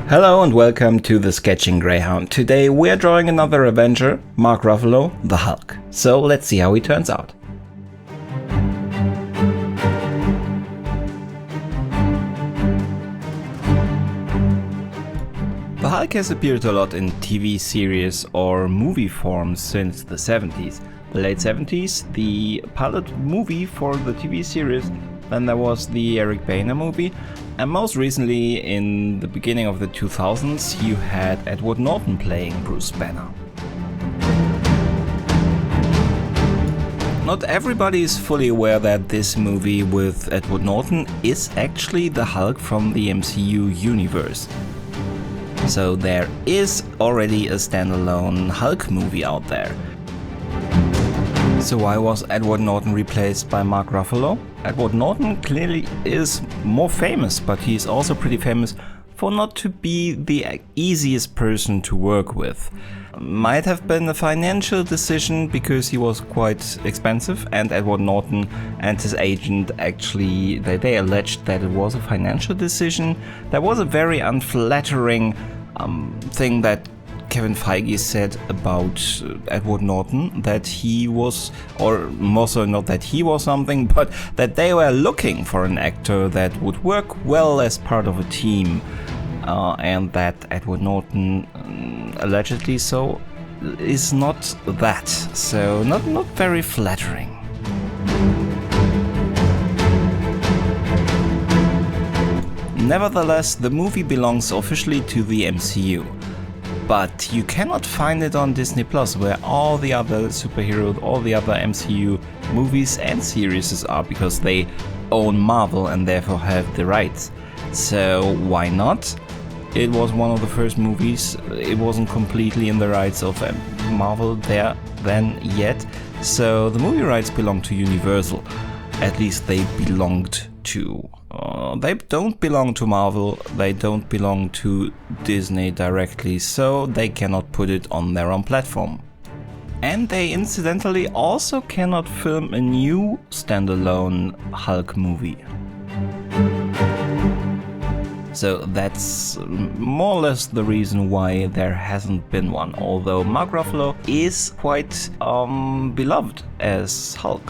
Hello and welcome to the Sketching Greyhound. Today we are drawing another Avenger, Mark Ruffalo, the Hulk. So let's see how he turns out. The Hulk has appeared a lot in TV series or movie forms since the 70s. The late 70s, the pilot movie for the TV series, then there was the Eric Bana movie, and most recently in the beginning of the 2000s you had Edward Norton playing Bruce Banner. Not everybody is fully aware that this movie with Edward Norton is actually the Hulk from the MCU universe. So there is already a standalone Hulk movie out there. So why was Edward Norton replaced by Mark Ruffalo? Edward Norton clearly is more famous, but he's also pretty famous for not to be the easiest person to work with. Might have been a financial decision because he was quite expensive, and Edward Norton and his agent actually, they alleged that it was a financial decision. There was a very unflattering thing that Kevin Feige said about Edward Norton, that he was, or more so not that he was something, but that they were looking for an actor that would work well as part of a team, and that Edward Norton, allegedly so, is not that, so not very flattering. Nevertheless, the movie belongs officially to the MCU. But you cannot find it on Disney Plus, where all the other superheroes, all the other MCU movies and series are, because they own Marvel and therefore have the rights. So why not? It was one of the first movies. It wasn't completely in the rights of Marvel there then yet. So the movie rights belong to Universal. At least they belonged to. They don't belong to Marvel, they don't belong to Disney directly, so they cannot put it on their own platform. And they incidentally also cannot film a new standalone Hulk movie. So that's more or less the reason why there hasn't been one, although Mark Ruffalo is quite beloved as Hulk.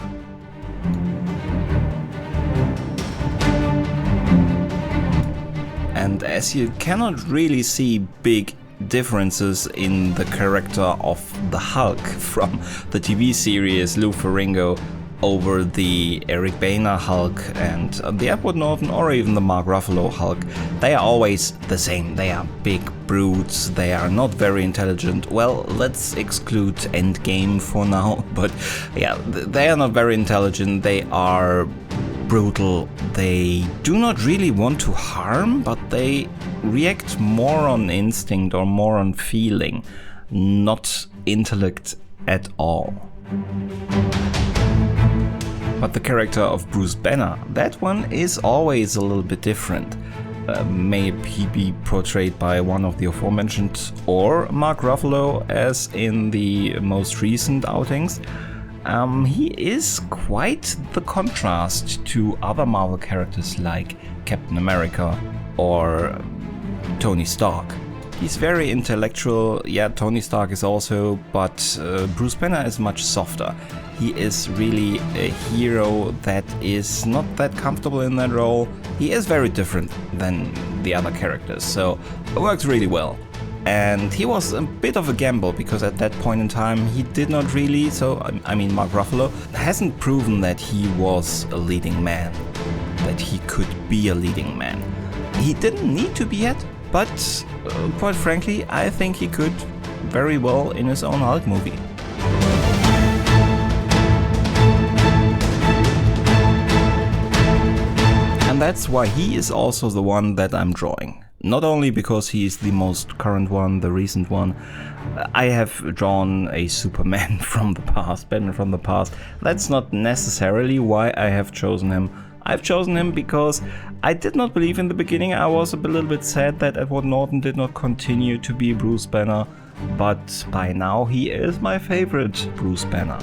And as you cannot really see big differences in the character of the Hulk from the TV series Lou Ferrigno over the Eric Bana Hulk and the Edward Norton or even the Mark Ruffalo Hulk, they are always the same. They are big brutes, they are not very intelligent. Well, let's exclude Endgame for now, but yeah, they are not very intelligent, they are brutal. They do not really want to harm, but they react more on instinct or more on feeling, not intellect at all. But the character of Bruce Banner, that one is always a little bit different. May he be portrayed by one of the aforementioned or Mark Ruffalo as in the most recent outings. He is quite the contrast to other Marvel characters like Captain America or Tony Stark. He's very intellectual, yeah, Tony Stark is also, but Bruce Banner is much softer. He is really a hero that is not that comfortable in that role. He is very different than the other characters, so it works really well. And he was a bit of a gamble because at that point in time he did not really, Mark Ruffalo hasn't proven that he was a leading man, that he could be a leading man. He didn't need to be yet, but quite frankly, I think he could very well in his own Hulk movie. And that's why he is also the one that I'm drawing. Not only because he is the most current one, the recent one. I have drawn a Superman from the past, Batman from the past. That's not necessarily why I have chosen him. I've chosen him because I did not believe in the beginning. I was a little bit sad that Edward Norton did not continue to be Bruce Banner, but by now he is my favorite Bruce Banner.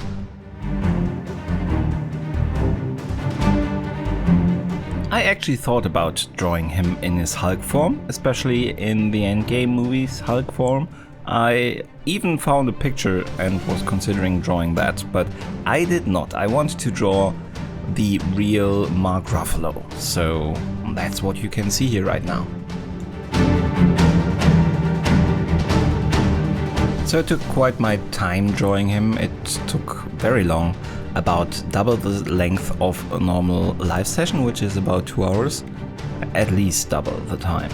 I actually thought about drawing him in his Hulk form, especially in the Endgame movies Hulk form. I even found a picture and was considering drawing that, but I did not. I wanted to draw the real Mark Ruffalo, so that's what you can see here right now. So it took quite my time drawing him. It took very long, about double the length of a normal live session, which is about 2 hours, at least double the time.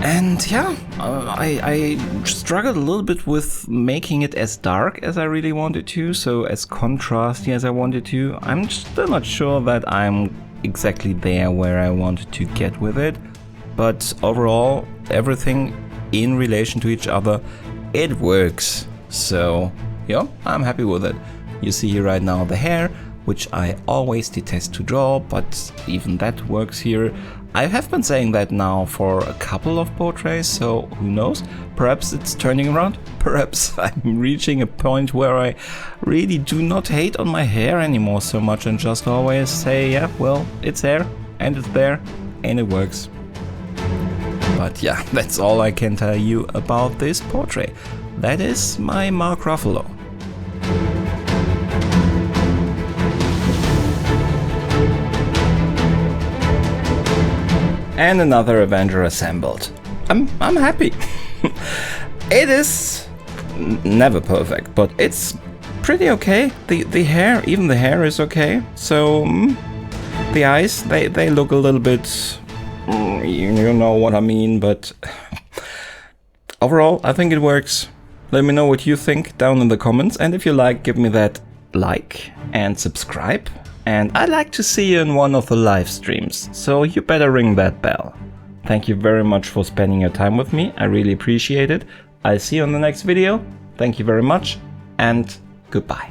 And yeah, I struggled a little bit with making it as dark as I really wanted to, so as contrasty as I wanted to. I'm still not sure that I'm exactly there where I wanted to get with it, but overall, everything in relation to each other, it works. So yeah, I'm happy with it. You see here right now the hair, which I always detest to draw, but even that works here. I have been saying that now for a couple of portraits, so who knows? Perhaps it's turning around. Perhaps I'm reaching a point where I really do not hate on my hair anymore so much and just always say, yeah, well, it's hair and it's there and it works. But yeah, that's all I can tell you about this portrait. That is my Mark Ruffalo. And another Avenger assembled. I'm happy. It is never perfect, but it's pretty okay. The hair, even the hair is okay. So the eyes, they look a little bit, you know what I mean, but overall I think it works. Let me know what you think down in the comments, and if you like, give me that like and subscribe. And I'd like to see you in one of the live streams, so you better ring that bell. Thank you very much for spending your time with me, I really appreciate it. I'll see you in the next video. Thank you very much, and goodbye.